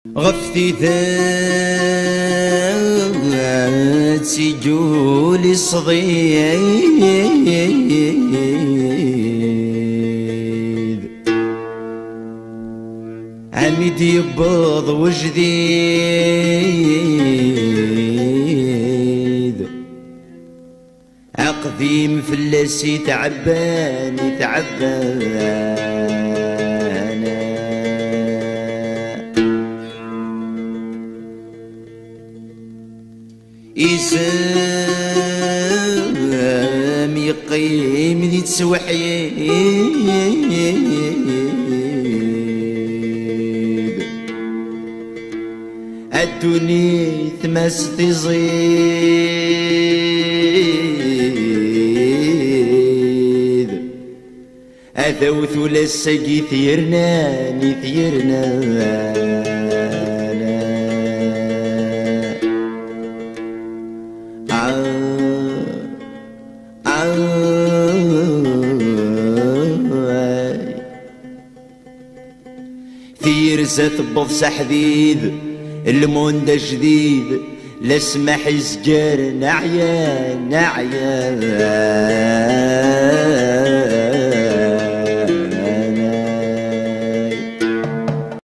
غفتي ذات سجولي صغير عميد يبض وجديد عقدي مفلسي تعباني تعبان إسام يقيم ذي تسوحيد الدنيا ثماس تزيد أذوث للسجي ثيرناني ثيرنا ثيرزة بضص حديد الموندة جديد لسمح يسجر نعيا نعيا